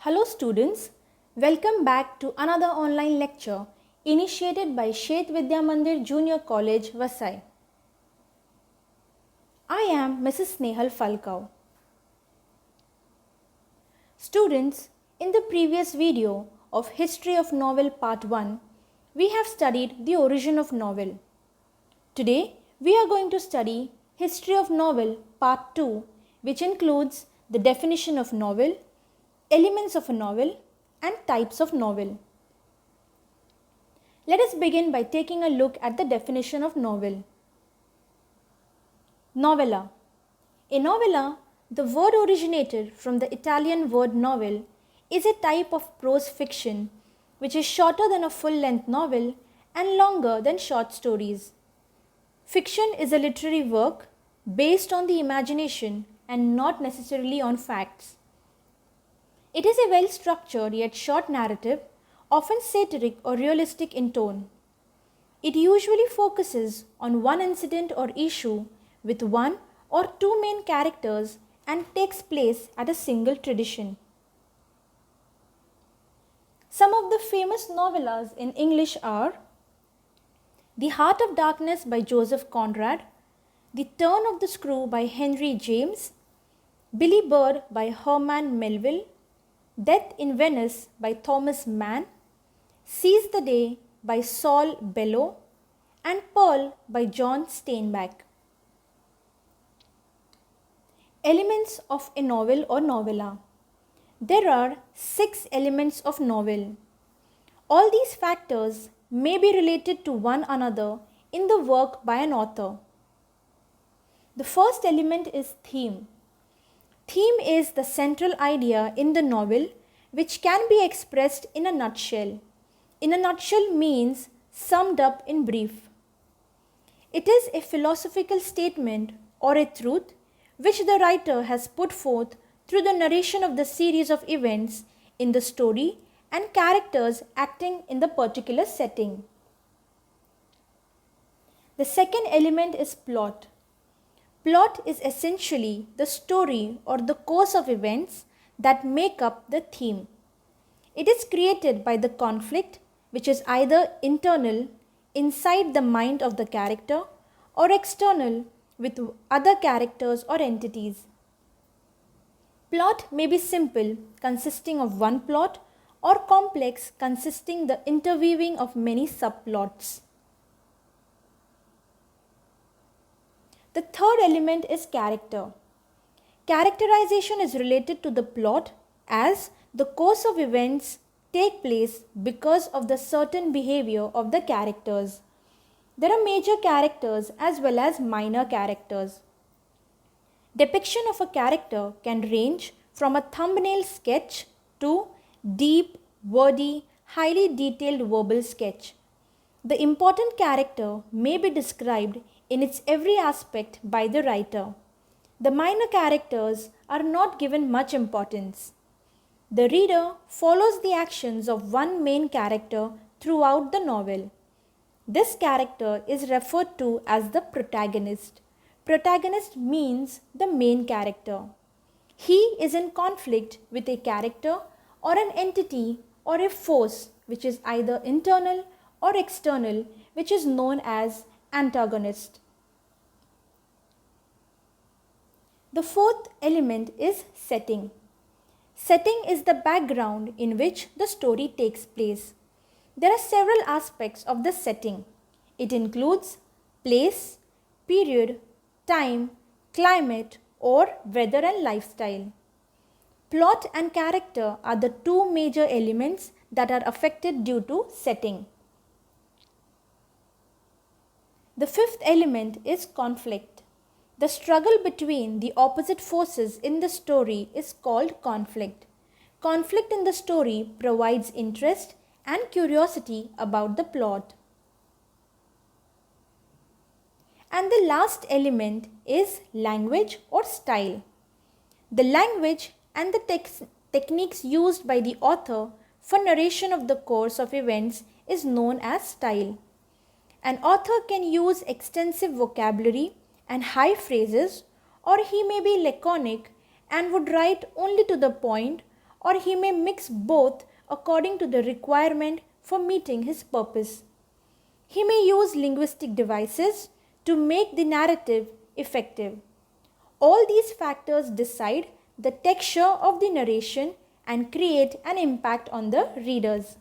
Hello students, welcome back to another online lecture initiated by Shet Vidya Mandir Junior College, Vasai. I am Mrs. Snehal Falkau. Students, in the previous video of History of Novel Part 1, we have studied the origin of novel. Today, we are going to study History of Novel Part 2, which includes the definition of novel, elements of a novel, and types of novel. Let us begin by taking a look at the definition of novel. Novella. A novella, the word originated from the Italian word novel, is a type of prose fiction which is shorter than a full-length novel and longer than short stories. Fiction is a literary work based on the imagination and not necessarily on facts. It is a well-structured yet short narrative, often satiric or realistic in tone. It usually focuses on one incident or issue with one or two main characters and takes place at a single tradition. Some of the famous novellas in English are The Heart of Darkness by Joseph Conrad, The Turn of the Screw by Henry James, Billy Bird by Herman Melville, Death in Venice by Thomas Mann, Seize the Day by Saul Bellow, and Pearl by John Steinbeck. Elements of a novel or novella. There are 6 elements of novel. All these factors may be related to one another in the work by an author. The first element is theme. Theme is the central idea in the novel which can be expressed in a nutshell. In a nutshell means summed up in brief. It is a philosophical statement or a truth which the writer has put forth through the narration of the series of events in the story and characters acting in the particular setting. The second element is plot. Plot is essentially the story or the course of events that make up the theme. It is created by the conflict which is either internal, inside the mind of the character, or external with other characters or entities. Plot may be simple, consisting of one plot, or complex, consisting the interweaving of many subplots. The third element is character. Characterization is related to the plot as the course of events take place because of the certain behavior of the characters. There are major characters as well as minor characters. Depiction of a character can range from a thumbnail sketch to deep, wordy, highly detailed verbal sketch. The important character may be described in its every aspect by the writer. The minor characters are not given much importance. The reader follows the actions of one main character throughout the novel. This character is referred to as the protagonist. Protagonist means the main character. He is in conflict with a character or an entity or a force which is either internal or external, which is known as antagonist. The fourth element is setting. Setting is the background in which the story takes place. There are several aspects of the setting. It includes place, period, time, climate, or weather and lifestyle. Plot and character are the two major elements that are affected due to setting. The fifth element is conflict. The struggle between the opposite forces in the story is called conflict. Conflict in the story provides interest and curiosity about the plot. And the last element is language or style. The language and the techniques used by the author for narration of the course of events is known as style. An author can use extensive vocabulary and high phrases, or he may be laconic and would write only to the point or he may mix both according to the requirement for meeting his purpose. He may use linguistic devices to make the narrative effective. All these factors decide the texture of the narration and create an impact on the readers.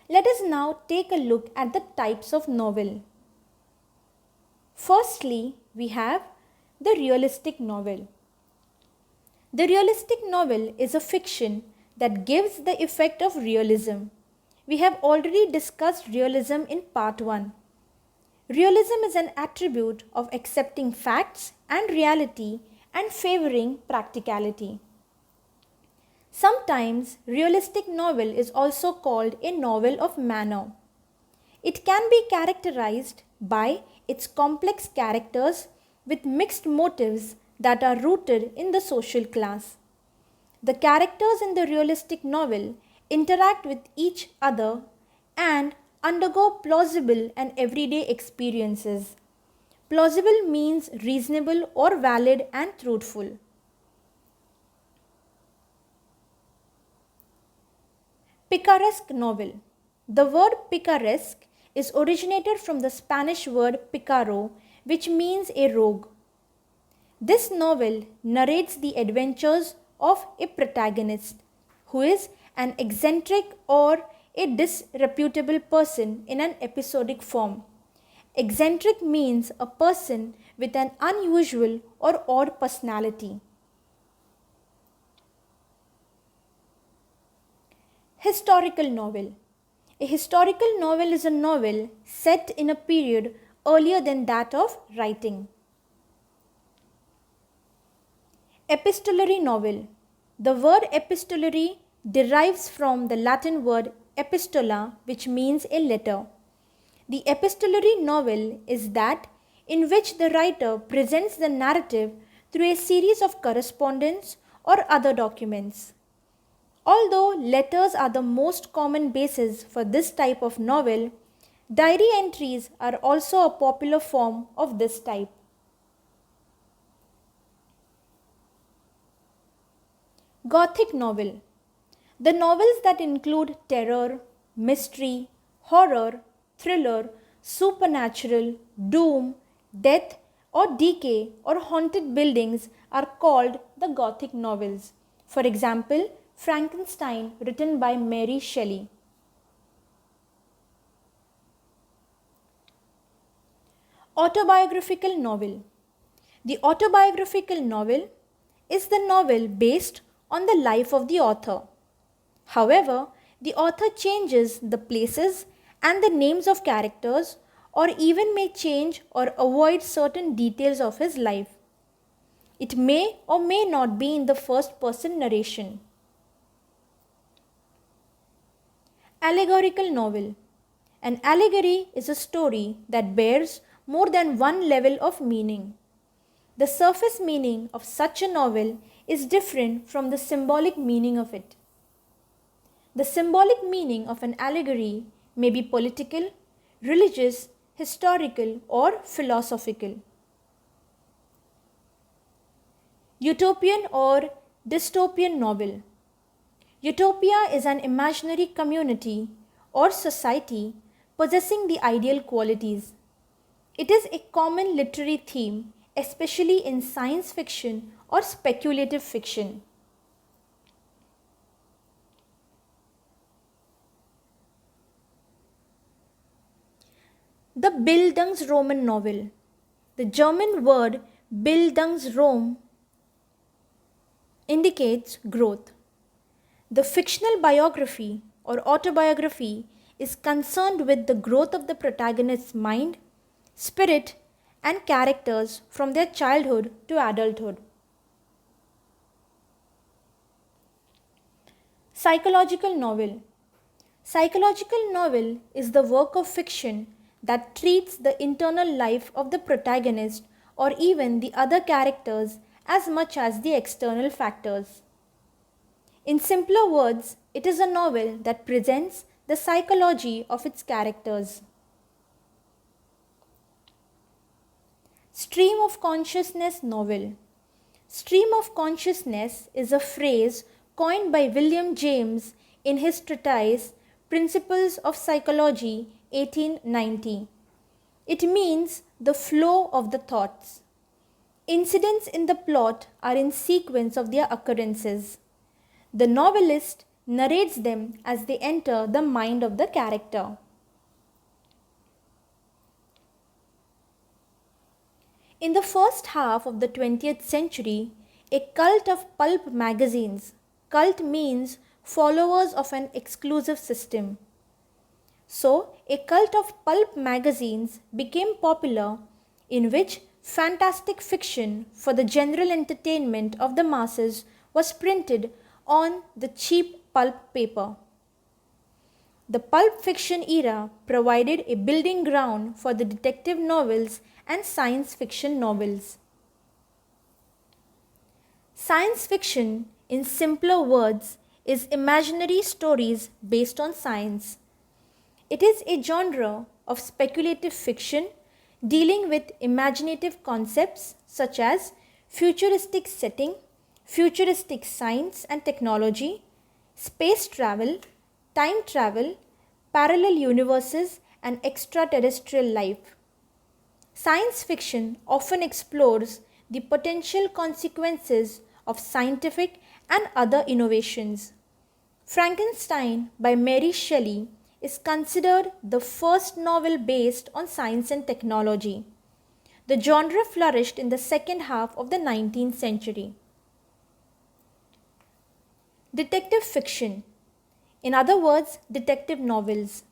Let us now take a look at the types of novel. Firstly, we have the realistic novel. The realistic novel is a fiction that gives the effect of realism. We have already discussed realism in part 1. Realism is an attribute of accepting facts and reality and favoring practicality. Sometimes realistic novel is also called a novel of manner. It can be characterized by its complex characters with mixed motives that are rooted in the social class. The characters in the realistic novel interact with each other and undergo plausible and everyday experiences. Plausible means reasonable or valid and truthful. Picaresque novel. The word picaresque is originated from the Spanish word picaro, which means a rogue. This novel narrates the adventures of a protagonist who is an eccentric or a disreputable person in an episodic form. Eccentric means a person with an unusual or odd personality. Historical novel. A historical novel is a novel set in a period earlier than that of writing. Epistolary novel. The word epistolary derives from the Latin word epistola, which means a letter. The epistolary novel is that in which the writer presents the narrative through a series of correspondence or other documents. Although letters are the most common basis for this type of novel, diary entries are also a popular form of this type. Gothic novel. The novels that include terror, mystery, horror, thriller, supernatural, doom, death or decay or haunted buildings are called the Gothic novels. For example, Frankenstein, written by Mary Shelley. Autobiographical novel. The autobiographical novel is the novel based on the life of the author. However, the author changes the places and the names of characters or even may change or avoid certain details of his life. It may or may not be in the first person narration. Allegorical novel. An allegory is a story that bears more than one level of meaning. The surface meaning of such a novel is different from the symbolic meaning of it. The symbolic meaning of an allegory may be political, religious, historical, or philosophical. Utopian or dystopian novel. Utopia is an imaginary community or society possessing the ideal qualities. It is a common literary theme, especially in science fiction or speculative fiction. The Bildungsroman novel. The German word Bildungsrom indicates growth. The fictional biography or autobiography is concerned with the growth of the protagonist's mind, spirit, and characters from their childhood to adulthood. Psychological novel. Psychological novel is the work of fiction that treats the internal life of the protagonist or even the other characters as much as the external factors. In simpler words, it is a novel that presents the psychology of its characters. Stream of consciousness novel. Stream of consciousness is a phrase coined by William James in his treatise Principles of Psychology 1890. It means the flow of the thoughts. Incidents in the plot are in sequence of their occurrences. The novelist narrates them as they enter the mind of the character. In the first half of the 20th century, a cult of pulp magazines, cult means followers of an exclusive system. So, a cult of pulp magazines became popular in which fantastic fiction for the general entertainment of the masses was printed on the cheap pulp paper. The pulp fiction era provided a building ground for the detective novels and science fiction novels. Science fiction, in simpler words, is imaginary stories based on science. It is a genre of speculative fiction dealing with imaginative concepts such as futuristic setting, futuristic science and technology, space travel, time travel, parallel universes, and extraterrestrial life. Science fiction often explores the potential consequences of scientific and other innovations. Frankenstein by Mary Shelley is considered the first novel based on science and technology. The genre flourished in the second half of the 19th century. Detective fiction, in other words, detective novels.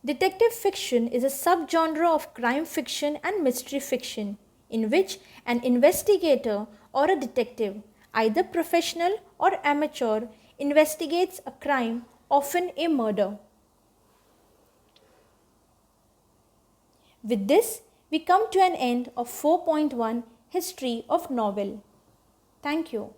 Detective fiction is a subgenre of crime fiction and mystery fiction in which an investigator or a detective, either professional or amateur, investigates a crime, often a murder. With this, we come to an end of 4.1 History of Novel. Thank you.